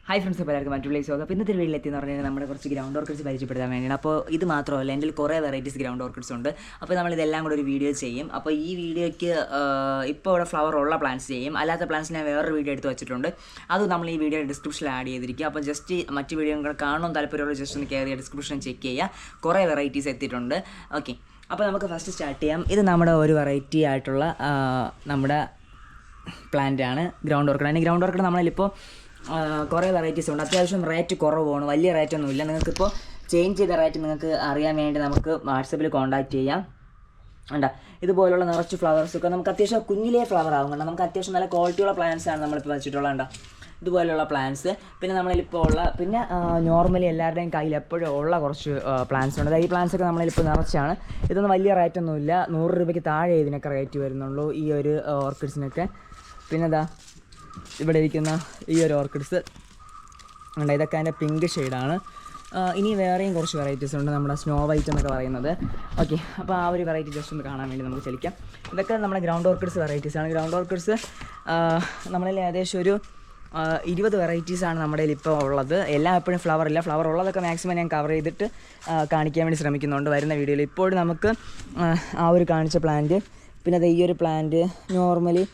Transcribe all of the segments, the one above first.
Hi friends, ഇപ്പോൾ എല്ലാവർക്കും മറ്റുള്ള സ്വാഗതം. അപ്പോൾ ഇന്നത്തെ വീട്ടിലെത്തിയെന്ന് പറഞ്ഞാൽ നമ്മുടെ കുറച്ച് ഗ്രൗണ്ട് ഓർക്കിഡ്സ് പരിചയപ്പെടുത്താൻ വേണ്ടിയാണ്. അപ്പോൾ ഇത് മാത്രമല്ല, എൻ്റെ കുറേ വെറൈറ്റീസ് ഗ്രൗണ്ട് ഓർക്കിഡ്സ് ഉണ്ട്. അപ്പോൾ നമ്മളിതെല്ലാം കൂടെ ഒരു വീഡിയോ ചെയ്യും. അപ്പോൾ ഈ വീഡിയോയ്ക്ക് ഇപ്പോൾ ഇവിടെ ഫ്ലവർ ഉള്ള പ്ലാന്റ്സ് ചെയ്യും, അല്ലാത്ത പ്ലാന്റ്സ് ഞാൻ വേറൊരു വീഡിയോ എടുത്ത് വെച്ചിട്ടുണ്ട്. അത് നമ്മൾ ഈ വീഡിയോ ഡിസ്ക്രിപ്ഷനിൽ ആഡ് ചെയ്തിരിക്കും. അപ്പോൾ ജസ്റ്റ് മറ്റ് വീഡിയോ കൂടെ കാണുമെന്ന് താല്പര്യമുള്ള ജസ്റ്റ് ഒന്ന് കയറി ഡിസ്ക്രിപ്ഷൻ ചെക്ക് ചെയ്യുക. കുറേ വെറൈറ്റീസ് എത്തിയിട്ടുണ്ട്. ഓക്കെ, അപ്പോൾ നമുക്ക് ഫസ്റ്റ് സ്റ്റാർട്ട് ചെയ്യാം. ഇത് നമ്മുടെ ഒരു വെറൈറ്റി ആയിട്ടുള്ള നമ്മുടെ പ്ലാന്റാണ് ഗ്രൗണ്ട് ഓർക്കിഡ്. അതിന് ഗ്രൗണ്ട് ഓർക്കിഡ് നമ്മളിപ്പോൾ കുറേ വെറൈറ്റീസ് ഉണ്ട്. അത്യാവശ്യം റേറ്റ് കുറവാണ്, വലിയ റേറ്റൊന്നുമില്ല. നിങ്ങൾക്കിപ്പോൾ ചേഞ്ച് ചെയ്ത റേറ്റ് നിങ്ങൾക്ക് അറിയാൻ വേണ്ടി നമുക്ക് വാട്സപ്പിൽ കോൺടാക്റ്റ് ചെയ്യാം. ഉണ്ടോ, ഇതുപോലുള്ള നിറച്ച് ഫ്ലവേഴ്സൊക്കെ നമുക്ക് അത്യാവശ്യം കുഞ്ഞിലേ ഫ്ലവർ ആകും. കണ്ടോ, നമുക്ക് അത്യാവശ്യം നല്ല ക്വാളിറ്റിയുള്ള പ്ലാന്റ്സാണ് നമ്മളിപ്പോൾ വെച്ചിട്ടുള്ളത്. ഉണ്ടോ, ഇതുപോലെയുള്ള പ്ലാന്റ്സ്. പിന്നെ നമ്മളിപ്പോൾ ഉള്ള നോർമലി എല്ലാവരുടെയും കയ്യിൽ എപ്പോഴും ഉള്ള കുറച്ച് പ്ലാന്റ്സ് ഉണ്ട്. ഈ പ്ലാന്റ്സൊക്കെ നമ്മളിപ്പോൾ നിറച്ചാണ്. ഇതൊന്നും വലിയ റേറ്റൊന്നുമില്ല, 100 രൂപയ്ക്ക് താഴെ ഇതിനൊക്കെ റേറ്റ് വരുന്നുള്ളൂ ഈ ഒരു ഓർക്കിഡ്സിനൊക്കെ. പിന്നെ ഇവിടെ ഇരിക്കുന്ന ഈ ഒരു ഓർക്കിഡ്സ് ഉണ്ട്, ഇതൊക്കെ അതിൻ്റെ പിങ്ക് ഷെയ്ഡാണ്. ഇനി വേറെയും കുറച്ച് വെറൈറ്റീസ് ഉണ്ട്, നമ്മുടെ സ്നോ വൈറ്റ് എന്നൊക്കെ പറയുന്നത്. ഓക്കെ, അപ്പോൾ ആ ഒരു വെറൈറ്റി ജസ്റ്റ് ഒന്ന് കാണാൻ വേണ്ടി നമുക്ക് ചലിക്കാം. ഇതൊക്കെ നമ്മുടെ ഗ്രൗണ്ട് ഓർക്കിഡ്സ് വെറൈറ്റീസാണ്. ഗ്രൗണ്ട് ഓർക്കിഡ്സ് നമ്മളിൽ ഏകദേശം ഒരു 20 വെറൈറ്റീസാണ് നമ്മുടെ കയ്യിൽ ഇപ്പോൾ ഉള്ളത്. എല്ലാം എപ്പോഴും ഫ്ലവർ ഇല്ല, ഫ്ലവർ ഉള്ളതൊക്കെ മാക്സിമം ഞാൻ കവർ ചെയ്തിട്ട് കാണിക്കാൻ വേണ്ടി ശ്രമിക്കുന്നുണ്ട് വരുന്ന വീഡിയോയിൽ. ഇപ്പോഴും നമുക്ക് ആ ഒരു കാണിച്ച പ്ലാന്റ്, പിന്നെ ഈ ഒരു പ്ലാന്റ് നോർമലി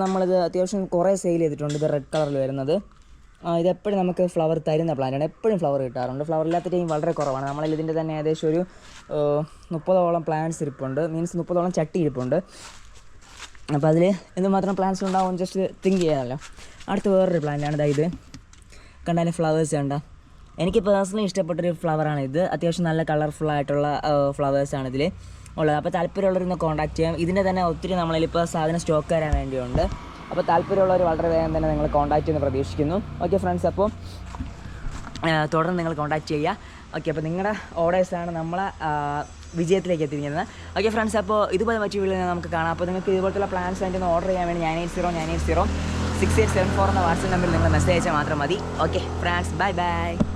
നമ്മളിത് അത്യാവശ്യം കുറേ സെയിൽ ചെയ്തിട്ടുണ്ട്. ഇത് റെഡ് കളറിൽ വരുന്നത്, ഇതെപ്പോഴും നമുക്ക് ഫ്ലവർ തരുന്ന പ്ലാന്റാണ്. എപ്പോഴും ഫ്ലവർ കിട്ടാറുണ്ട്. ഫ്ലവർ ഇല്ലാത്ത ടൈം വളരെ കുറവാണ്. നമ്മളിൽ ഇതിൻ്റെ തന്നെ ഏകദേശം ഒരു 30ഓളം പ്ലാന്റ്സ് ഇരിപ്പുണ്ട്, മീൻസ് 30ഓളം ചട്ടി ഇരിപ്പുണ്ട്. അപ്പോൾ അതിൽ എന്തുമാത്രം പ്ലാന്റ്സ് ഉണ്ടാവും ജസ്റ്റ് തിങ്ക് ചെയ്യാമല്ലോ. അടുത്ത വേറൊരു പ്ലാന്റാണ് ഇത്. കണ്ടാൽ ഫ്ലവേഴ്സ് കണ്ടോ, എനിക്ക് പേഴ്സണലി ഇഷ്ടപ്പെട്ടൊരു ഫ്ലവറാണ് ഇത്. അത്യാവശ്യം നല്ല കളർഫുള്ളായിട്ടുള്ള ഫ്ലവേഴ്സാണ് ഇതിൽ ഉള്ളത്. അപ്പോൾ താല്പര്യമുള്ളവരൊന്ന് കോൺടാക്ട് ചെയ്യാം. ഇതിൻ്റെ തന്നെ ഒത്തിരി നമ്മളിപ്പോൾ സാധനം സ്റ്റോക്ക് തരാൻ വേണ്ടിയുണ്ട്. അപ്പോൾ താല്പര്യമുള്ളവർ വളരെ വേഗം തന്നെ നിങ്ങൾ കോൺടാക്ട് ചെയ്യുമെന്ന് പ്രതീക്ഷിക്കുന്നു. ഓക്കെ ഫ്രണ്ട്സ്, അപ്പോൾ തുടർന്ന് നിങ്ങൾ കോൺടാക്ട് ചെയ്യുക. ഓക്കെ, അപ്പോൾ നിങ്ങളുടെ ഓർഡേഴ്സാണ് നമ്മളെ വിജയത്തിലേക്ക് എത്തിക്കുന്നത്. ഓക്കെ ഫ്രണ്ട്സ്, അപ്പോൾ ഇതുപോലെ മറ്റു വീഡിയോയിൽ നമുക്ക് കാണാം. അപ്പോൾ നിങ്ങൾക്ക് ഇതുപോലത്തുള്ള പ്ലാൻസ് ആയിട്ട് ഒന്ന് ഓർഡർ ചെയ്യാൻ വേണ്ടി 980 6874 എന്ന വാട്സപ്പ് നമ്പറിൽ നിങ്ങൾ മെസ്സേജ് അയച്ചാൽ മാത്രം മതി. Okay friends, bye bye.